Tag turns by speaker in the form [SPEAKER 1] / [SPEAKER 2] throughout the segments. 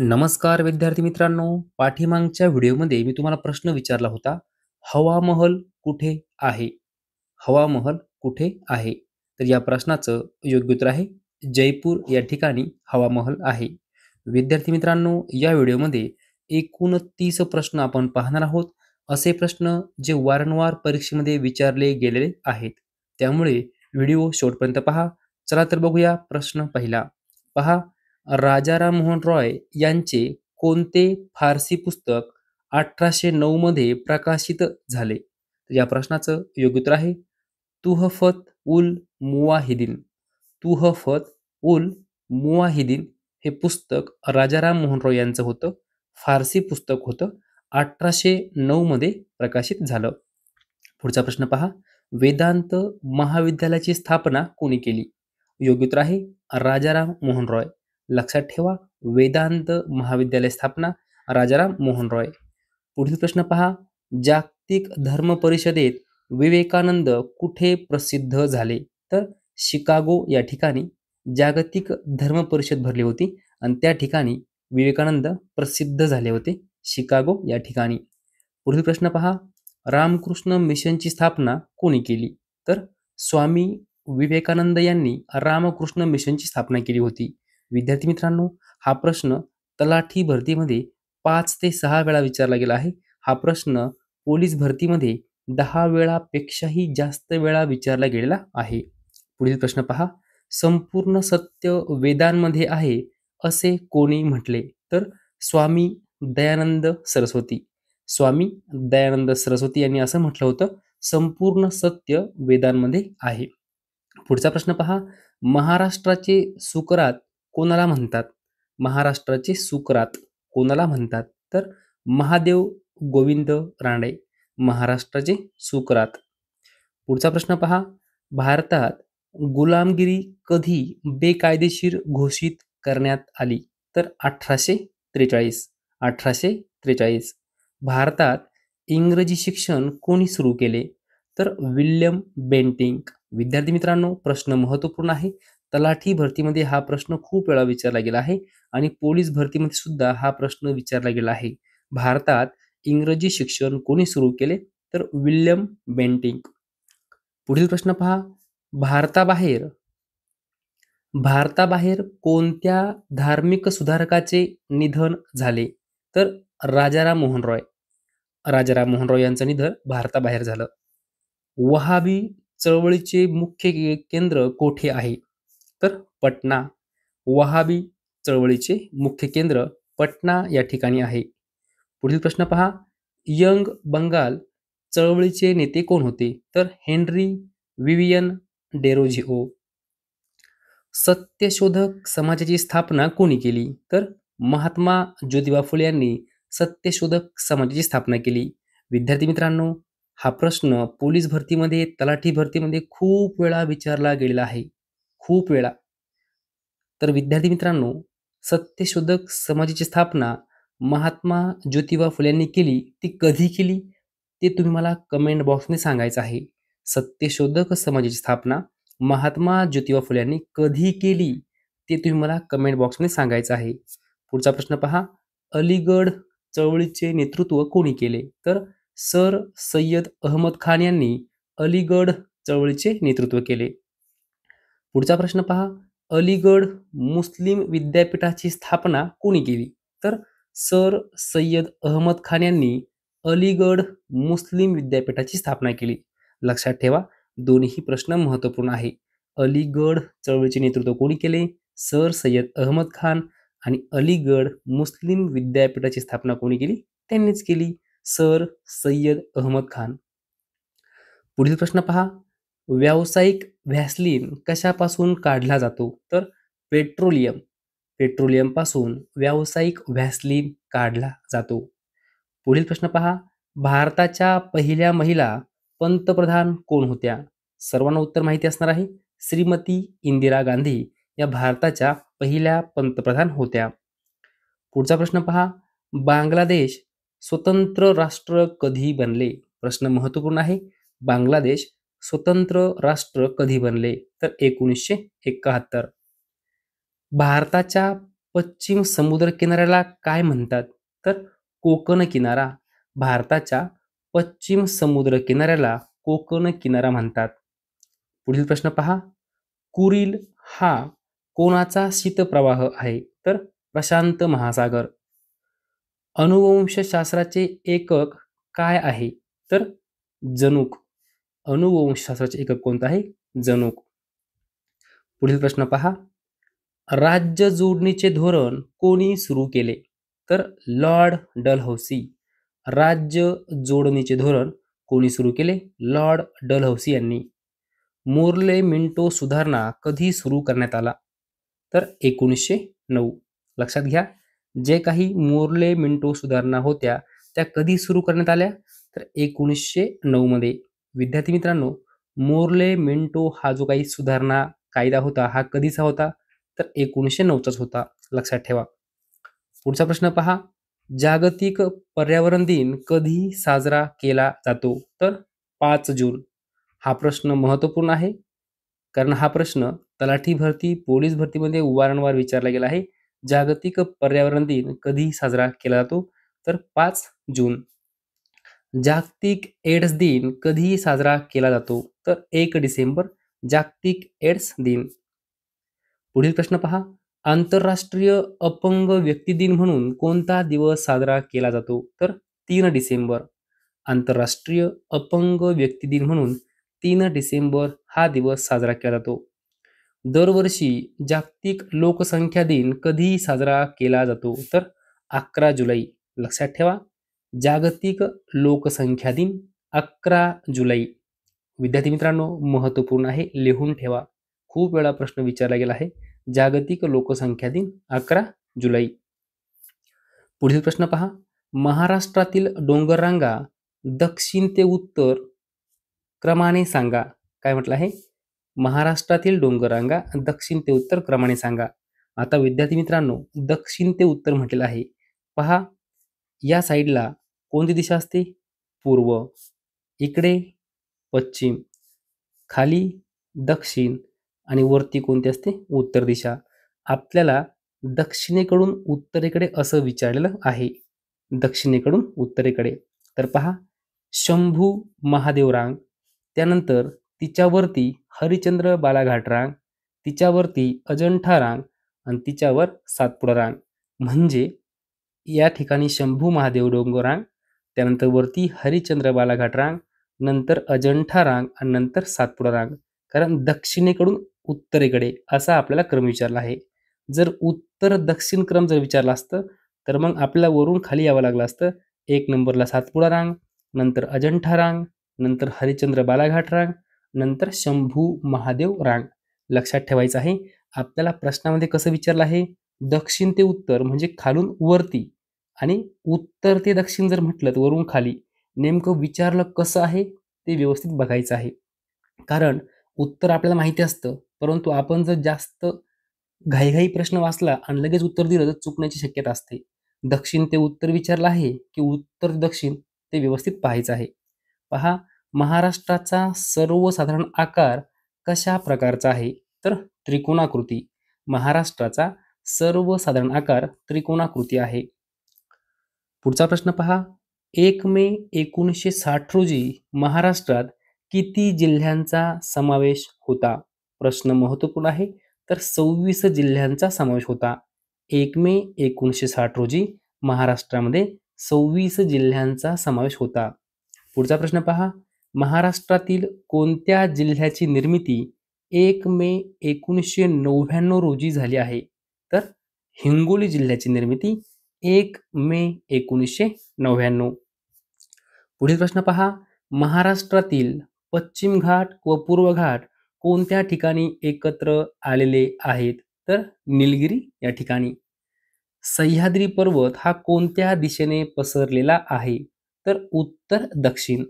[SPEAKER 1] नमस्कार विद्यार्थी मित्रांनो. पाठीमागच्या व्हिडिओमध्ये मी तुम्हाला प्रश्न विचारला होता. हवा महल कुठे आहे? हवा महल कुठे आहे? तर या प्रश्नाचं योग्य उत्तर आहे जयपूर या ठिकाणी हवा महल आहे. विद्यार्थी मित्रांनो, या व्हिडिओमध्ये एकूण 30 प्रश्न आपण पाहणार आहोत. असे प्रश्न जे वारंवार परीक्षेमध्ये विचारले गेलेले आहेत. त्यामुळे व्हिडिओ शेवटपर्यंत पहा. चला तर बघूया प्रश्न पहिला. पहा, राजाराम मोहन रॉय यांचे कोणते फारसी पुस्तक 1809 मध्ये प्रकाशित झाले? तर या प्रश्नाचं योग्य उत्तर आहे तुहफत उल मुवाहिदीन. तुहफत उल मुवाहिदीन हे पुस्तक राजाराम मोहन रॉय यांचं होतं. फारसी पुस्तक होतं. 1809 मध्ये प्रकाशित झालं. पुढचा प्रश्न पहा. वेदांत महाविद्यालयाची स्थापना कोणी केली? योग्य उत्तर आहे राजाराम मोहन रॉय. लक्षात ठेवा, वेदांत महाविद्यालय स्थापना राजाराम मोहन रॉय. पुढील प्रश्न पहा. जागतिक धर्म परिषदेत विवेकानंद कुठे प्रसिद्ध झाले? तर शिकागो या ठिकाणी जागतिक धर्म परिषद भरली होती आणि त्या ठिकाणी विवेकानंद प्रसिद्ध झाले होते, शिकागो या ठिकाणी. पुढील प्रश्न पहा. रामकृष्ण मिशनची स्थापना कोणी केली? तर स्वामी विवेकानंद यांनी रामकृष्ण मिशनची स्थापना केली होती. विद्यार्थी मित्रांनो, हा प्रश्न तलाठी भरतीमध्ये 5 ते 6 वेळा विचारला गेला आहे. हा प्रश्न पोलीस भरतीमध्ये 10 वेळापेक्षाही जास्त वेळा विचारला गेलेला आहे. पुढील प्रश्न पहा. संपूर्ण सत्य वेदांमध्ये आहे असे कोणी म्हटले? तर स्वामी दयानंद सरस्वती. स्वामी दयानंद सरस्वती यांनी असं म्हटलं होतं, संपूर्ण सत्य वेदांमध्ये आहे. पुढचा प्रश्न पहा. महाराष्ट्राचे सुकरात कोणाला म्हणतात? महाराष्ट्राचे सुकरात कोणाला म्हणतात? तर महादेव गोविंद रानडे. महाराष्ट्राचे सुकरात. पुढचा प्रश्न पहा. भारतात गुलामगिरी कधी बेकायदेशीर घोषित करण्यात आली? तर 1843. 1843. भारतात इंग्रजी शिक्षण कोणी सुरू केले? तर विल्यम बेंटिंक. विद्यार्थी मित्रांनो, प्रश्न महत्त्वपूर्ण आहे. तलाठी भरतीमध्ये हा प्रश्न खूप वेळा विचारला गेला आहे आणि पोलीस भरतीमध्ये सुद्धा हा प्रश्न विचारला गेला आहे. भारतात इंग्रजी शिक्षण कोणी सुरू केले? तर विल्यम बेंटिंक. पुढील प्रश्न पहा. भारताबाहेर भारताबाहेर कोणत्या धार्मिक सुधारकाचे निधन झाले? तर राजाराम मोहन रॉय. राजाराम मोहन रॉय यांचं निधन भारताबाहेर झालं. वहाबी चळवळीचे मुख्य केंद्र कोठे आहे? तर पटना. वहाबी चळवळीचे मुख्य केंद्र पटना या ठिकाणी आहे. पुढील प्रश्न पहा. यंग बंगाल चळवळीचे नेते कोण होते? तर हेनरी विवियन डेरोजिओ. सत्यशोधक समाजाची स्थापना कोणी केली? तर महात्मा ज्योतिबा फुले यांनी सत्यशोधक समाजाची स्थापना केली. विद्यार्थी मित्रांनो, हा प्रश्न पोलीस भरतीमध्ये, तलाठी भरतीमध्ये खूप वेळा विचारला गेलेला आहे. खूप वेळा. तर विद्यार्थी मित्रांनो, सत्यशोधक समाजाची स्थापना महात्मा ज्योतिबा फुले यांनी केली. ती कधी केली ते तुम्ही मला कमेंट बॉक्समध्ये सांगायचं आहे. सत्यशोधक समाजाची स्थापना महात्मा ज्योतिबा फुले यांनी कधी केली ते तुम्ही मला कमेंट बॉक्समध्ये सांगायचं आहे. पुढचा प्रश्न पहा. अलीगढ चळवळीचे नेतृत्व कोणी केले? तर सर सय्यद अहमद खान यांनी अलीगढ चळवळीचे नेतृत्व केले. पुढचा प्रश्न पहा. अलीगढ मुस्लिम विद्यापीठाची स्थापना कोणी केली? तर सर सय्यद अहमद खान यांनी अलीगढ मुस्लिम विद्यापीठाची स्थापना केली. लक्षात ठेवा, दोन्ही प्रश्न महत्त्वपूर्ण आहे. अलीगढ चळवळीचे नेतृत्व कोणी केले? सर सय्यद अहमद खान. आणि अलीगढ मुस्लिम विद्यापीठाची स्थापना कोणी केली? त्यांनीच केली, सर सय्यद अहमद खान. पुढील प्रश्न पहा. व्यावसायिक व्हॅसलीन कशापासून काढला जातो? तर पेट्रोलियम. पेट्रोलियम पासून व्यावसायिक व्हॅसलीन काढला जातो. पुढील प्रश्न पहा. भारताच्या पहिल्या महिला पंतप्रधान कोण होत्या? सर्वांना उत्तर माहिती असणार आहे. श्रीमती इंदिरा गांधी या भारताच्या पहिल्या पंतप्रधान होत्या. पुढचा प्रश्न पहा. बांगलादेश स्वतंत्र राष्ट्र कधी बनले? प्रश्न महत्त्वपूर्ण आहे. बांगलादेश स्वतंत्र राष्ट्र कधी बनले? तर 1971. भारताच्या पश्चिम समुद्र किनाऱ्याला काय म्हणतात? तर कोकण किनारा. भारताच्या पश्चिम समुद्र किनाऱ्याला कोकण किनारा म्हणतात. पुढील प्रश्न पहा. कुरिल हा कोणाचा शीतप्रवाह आहे? तर प्रशांत महासागर. अनुवंशशास्त्राचे एकक काय आहे? तर जनुक. अनुवंशशास्त्राचे एकक कोणतं आहे? जनुक. पुढील प्रश्न पहा. राज्य जोडणीचे धोरण कोणी सुरू केले? तर लॉर्ड डलहौसी. राज्य जोडणीचे धोरण कोणी सुरू केले? लॉर्ड डलहौसी यांनी. मोर्ले मिंटो सुधारणा कधी सुरू करण्यात आला? तर 1909. लक्षात घ्या, जे काही मोर्ले मिंटो सुधारणा होत्या त्या कधी सुरू करण्यात आल्या? तर 1909 मध्ये. विद्यार्थी मित्रांनो, मोर्ले मिंटो हा जो काही सुधारणा कायदा होता हा कधीचा होता? तर 1909चाच होता. लक्षात ठेवा. पुढचा प्रश्न पहा. जागतिक पर्यावरण दिन कधी साजरा केला जातो? तर 5 जून. हा प्रश्न महत्त्वपूर्ण आहे, कारण हा प्रश्न तलाठी भरती, पोलीस भरतीमध्ये वारंवार विचारला गेला आहे. जागतिक पर्यावरण दिन कधी साजरा केला जातो? तर 5 जून. जागतिक एड्स दिन कधी साजरा केला जातो? तर 1 डिसेंबर. जागतिक एड्स दिन. पुढील प्रश्न पहा. आंतरराष्ट्रीय अपंग व्यक्ती दिन म्हणून कोणता दिवस साजरा केला जातो? तर 3 डिसेंबर. आंतरराष्ट्रीय अपंग व्यक्ती दिन म्हणून 3 डिसेंबर हा दिवस साजरा केला जातो. दरवर्षी जागतिक लोकसंख्या दिन कधी साजरा केला जातो? तर 11 जुलै. लक्षात ठेवा, जागतिक लोकसंख्या दिन 11 जुलै. विद्यार्थी मित्रांनो, महत्त्वपूर्ण आहे, लिहून ठेवा. खूप वेळा प्रश्न विचारला गेला आहे. जागतिक लोकसंख्या दिन 11 जुलै. पुढील प्रश्न पहा. महाराष्ट्रातील डोंगररांगा दक्षिण ते उत्तर क्रमाने सांगा. काय म्हटलं आहे? महाराष्ट्रातील डोंगररांगा दक्षिण ते उत्तर क्रमाने सांगा. आता विद्यार्थी मित्रांनो, दक्षिण ते उत्तर म्हटलेलं आहे. पहा, या साईडला कोणती दिशा असते? पूर्व. इकडे पश्चिम, खाली दक्षिण आणि वरती कोणती असते? उत्तर दिशा. आपल्याला दक्षिणेकडून उत्तरेकडे असं विचारलेलं आहे. दक्षिणेकडून उत्तरेकडे. तर पहा, शंभू महादेव रांग, त्यानंतर तिच्यावरती हरिश्चंद्र बालाघाट रांग, तिच्यावरती अजंठा रांग आणि तिच्यावर सातपुडा रांग. म्हणजे या ठिकाणी शंभू महादेव डोंगर रांग, त्यानंतर वरती हरिश्चंद्र बालाघाट रांग, नंतर अजंठा रांग आणि नंतर सातपुडा रांग. कारण दक्षिणेकडून उत्तरेकडे असा आपल्याला क्रम विचारला आहे. जर उत्तर दक्षिण क्रम जर विचारला असतं तर मग आपल्याला वरून खाली यावं लागलं असतं. 1 नंबरला सातपुडा रांग, नंतर अजंठा रांग, नंतर हरिश्चंद्र बालाघाट रांग, नंतर शंभू महादेव रांग. लक्षात ठेवायचं आहे. आपल्याला प्रश्नामध्ये कसं विचारलं आहे? दक्षिण ते उत्तर म्हणजे खालून वरती, आणि उत्तर ते दक्षिण जर म्हटलं तर वरून खाली. नेमकं विचारलं कसं आहे ते व्यवस्थित बघायचं आहे. कारण उत्तर आपल्याला माहिती असतं, परंतु आपण जर जास्त घाईघाई प्रश्न वाचला आणि लगेच उत्तर दिलं तर चुकण्याची शक्यता असते. दक्षिण ते उत्तर विचारलं आहे की उत्तर दक्षिण ते व्यवस्थित पाहायचं आहे. पहा, महाराष्ट्राचा सर्वसाधारण आकार कशा प्रकारचा आहे? तर त्रिकोणाकृती. महाराष्ट्राचा सर्वसाधारण आकार त्रिकोणाकृती आहे. पुढचा प्रश्न पहा. 1 मे 1960 रोजी महाराष्ट्रात किती जिल्ह्यांचा समावेश होता? प्रश्न महत्त्वपूर्ण आहे. तर 26 जिल्ह्यांचा समावेश होता. 1 मे 1960 रोजी महाराष्ट्रामध्ये 26 जिल्ह्यांचा समावेश होता. पुढचा प्रश्न पहा. महाराष्ट्रातील कोणत्या जिल्ह्याची निर्मिती 1 मे 1999 रोजी झाली आहे? तर हिंगोली जिल्ह्याची निर्मिती 1 मे 1999. पुढील प्रश्न पहा. महाराष्ट्रातील पश्चिम घाट व पूर्व घाट कोणत्या ठिकाणी एकत्र आलेले आहेत? तर निलगिरी या ठिकाणी. सह्याद्री पर्वत हा कोणत्या दिशेने पसरलेला आहे? तर उत्तर दक्षिण.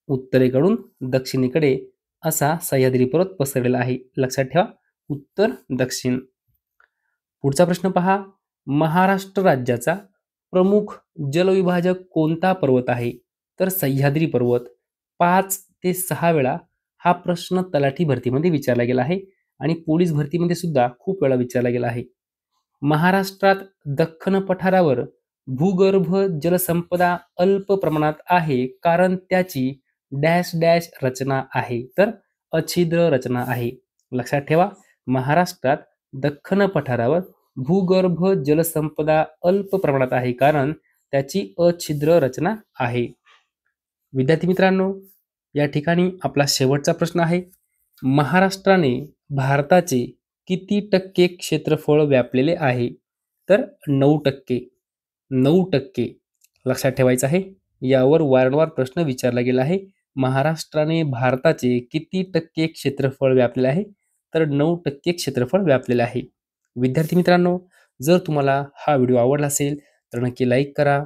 [SPEAKER 1] उत्तरेकडून दक्षिणेकडे असा सह्याद्री पर्वत पसरलेला आहे. लक्षात ठेवा, उत्तर दक्षिण. पुढचा प्रश्न पहा. महाराष्ट्र राज्याचा प्रमुख जलविभाजक कोणता पर्वत आहे? तर सह्याद्री पर्वत. 5 ते 6 वेळा हा प्रश्न तलाठी भरतीमध्ये विचारला गेला आहे आणि पोलीस भरतीमध्ये सुद्धा खूप वेळा विचारला गेला आहे. महाराष्ट्रात दख्खन पठारावर भूगर्भ जलसंपदा अल्प प्रमाणात आहे कारण त्याची डॅश डॅश रचना आहे. तर अछिद्र रचना आहे. लक्षात ठेवा, महाराष्ट्रात दख्खन पठारावर भूगर्भ जलसंपदा अल्प प्रमाणात आहे कारण त्याची अछिद्र रचना आहे. विद्यार्थी मित्रांनो, या ठिकाणी आपला शेवटचा प्रश्न आहे. महाराष्ट्राने भारताचे किती टक्के क्षेत्रफळ व्यापलेले आहे? तर 9%. 9%. लक्षात ठेवायचं आहे. यावर वारंवार प्रश्न विचारला गेला आहे. महाराष्ट्राने भारताचे किती टक्के क्षेत्रफळ व्यापलेले आहे? तर 9% क्षेत्रफळ व्यापलेले आहे. विद्यार्थी मित्रांनो, जर तुम्हाला हा व्हिडिओ आवडला असेल तर नक्की लाईक करा,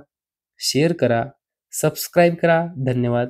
[SPEAKER 1] शेअर करा, सबस्क्राईब करा. धन्यवाद.